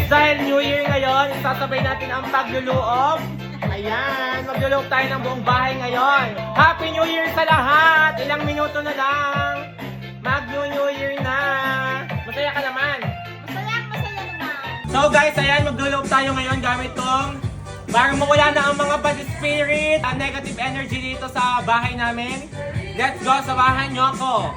Guys, dahil New Year ngayon, isasabay natin ang pagluloob. Ayan, magluloob tayo ng buong bahay ngayon. Happy New Year sa lahat! Ilang minuto na lang. Mag-New Year na. Masaya ka naman. Masaya naman. So guys, ayan, magluloob tayo ngayon gamit tong para mawala na ang mga bad spirit, ang negative energy dito sa bahay namin. Let's go, samahan nyo ako.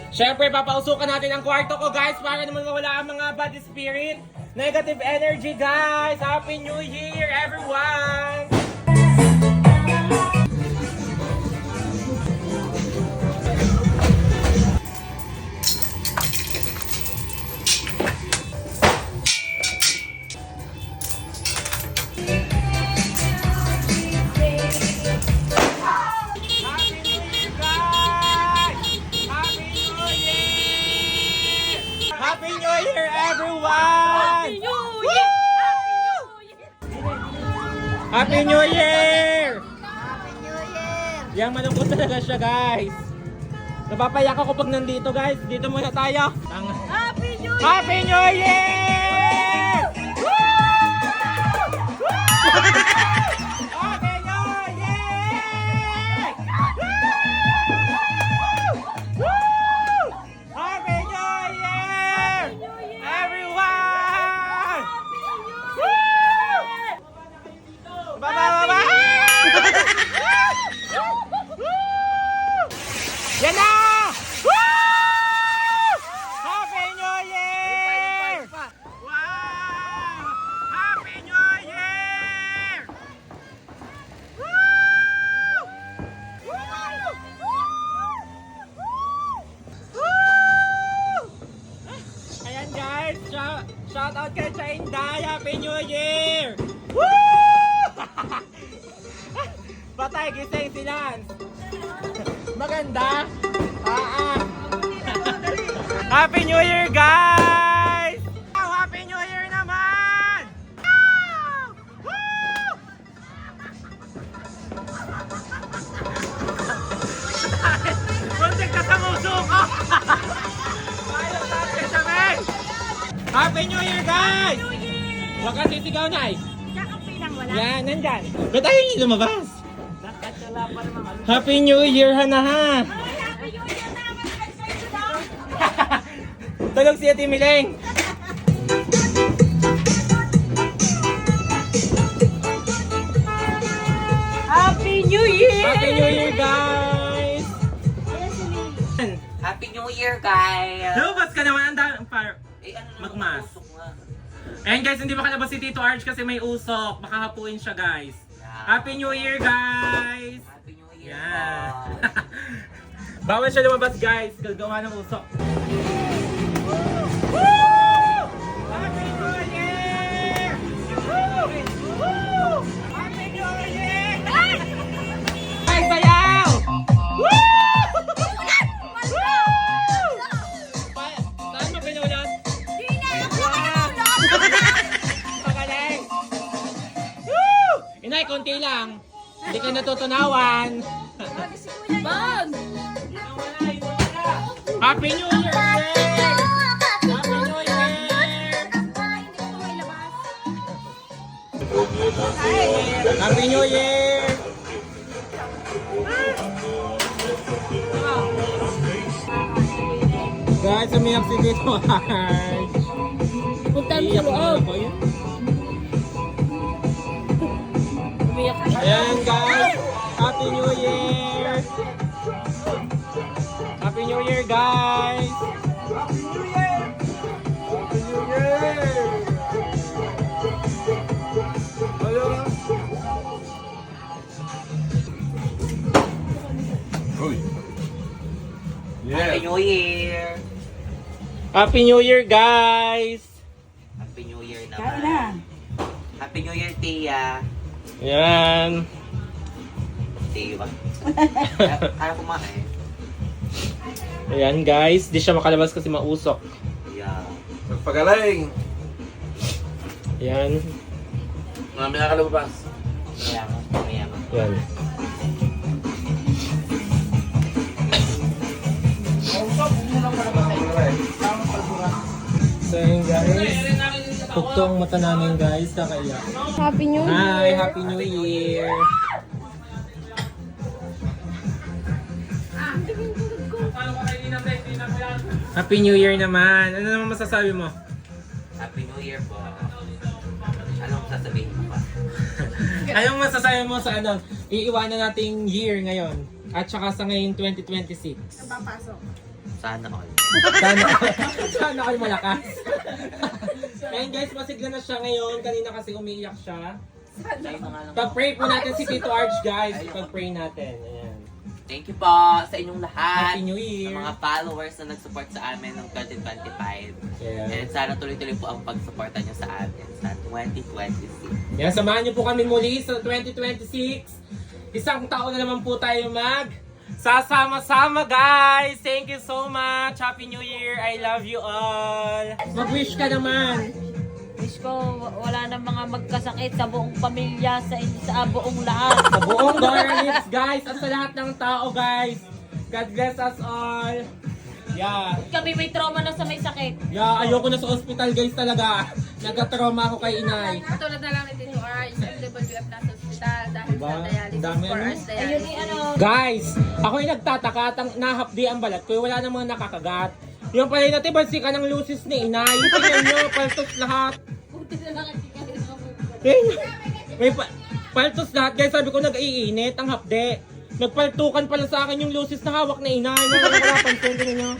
Siyempre, papausukan natin ang kwarto ko guys para naman mawala ang mga bad spirit, negative energy guys. Happy New Year everyone! Happy New Year, everyone! Happy New Year! Happy New Year! Happy New Year! Yang malungkot talaga siya, guys. Napapayak ako pag nandito, guys. Dito muna tayo. Happy New Year! Happy New Year! Woo! Woo! Happy New Year! Woo! Happy New Year! Everyone! Woo! Baba! Yan na! Woo! Happy New Year! Wow! Happy New Year! Woo! Woo! Ayan guys, shout out kay Chainday! Happy New Year! Woo! Patay, gising si Lance! Maganda? Happy New Year, guys! Oh, Happy New Year naman! Woo! Muntik ka sa muso ko! Ayaw natin siya, men! Happy New Year, guys! Huwag ka sisigaw, Nay! Kakapilang wala. Yan, nandyan. Ba't tayo hindi lumabas? Happy New Year, Hana, ha? Happy New Year naman! Tulog si Ate Mileng. Happy New Year! Happy New Year, guys! Happy New Year, guys! Lumabas ka naman, ang dami. Eh, ano naman Magmas. usok nga? Ayan guys, hindi makalabas si Tito Arch kasi may usok. Makahapuin siya, guys. Happy New Year, guys! Happy New Year, Yan. guys! Bawal siya lumabas, guys. Gagawa ng usok. Happy New Year! Happy New Year! Ay, bayaw! Saan mo pinulot? Pagaling! Woo! Inay, konti lang. Hindi ka natutunawan. Bang! Happy New Year! Happy New Year! Happy New Year! Guys, umiyak si Tito Arch. Punta mo sa Iyak na loob. ako yun. Umiyak ka. Ayan guys, Happy New Year! Happy New Year guys! Happy New Year! Happy New Year! Hello? Happy New Year! Happy New Year guys! Happy New Year naman. Happy New Year, Tia. Ayan. Tia ba? Kaya kumain. Ayan guys, di siya makalabas kasi mausok. Yeah. Magpagaling! Ayan. Marami nakalabas. Kaya nga. Ayan. So yun guys, tuktong mata namin guys, kakaiyak. Happy New Hi, Happy New Year! Happy New Year naman! Ano naman masasabi mo? Happy New Year po. Anong sasabihin mo pa? Anong masasabi mo sa ano, iiwanan nating year ngayon? At saka sa ngayon 2026? Sana all. Sana all malakas. Ngayon guys, masigla na siya ngayon. Kanina kasi umiiyak siya. Tayo na nga lang. Pag-pray po natin si Tito Arch guys. Pag-pray natin. Ayan. Thank you po sa inyong lahat. Happy New Year! Sa mga followers na nag-support sa amin noong 2025. Yeah. And sana tuloy-tuloy po ang pag-supporta nyo sa amin sa 2026. Yan, samahan niyo po kami muli sa 2026. Isang taon na naman po tayo sasama-sama guys! Thank you so much! Happy New Year! I love you all! Mag-wish ka naman! Wish ko wala na mga magkasakit sa buong pamilya, sa buong lahat. Sa buong Garlics guys! At sa lahat ng tao guys! God bless us all! Yeah! Kami may trauma na sa may sakit. Yeah, ayoko na sa ospital guys talaga! Nagka-trauma ako kay inay! Tulad na lang ni Tito R, isang WF na sa ospital dahil Diba? sa dialysis, Ang dami, 4 ano? hours Ayun dialysis. yung ano. Guys, ako'y nagtataka, nahapdi ang balat ko, wala namang nakakagat. Yung pala natin, balsika ng lucis ni inay. Tingnan nyo, paltos lahat. Buti na lang hindi kayo nakapunta. Tingnan nyo. May paltos lahat, guys. Sabi ko nag-iinit ang hapde. Nagpaltukan pala sa akin yung lucis na hawak na inay. Wala pansin, tingnan nyo.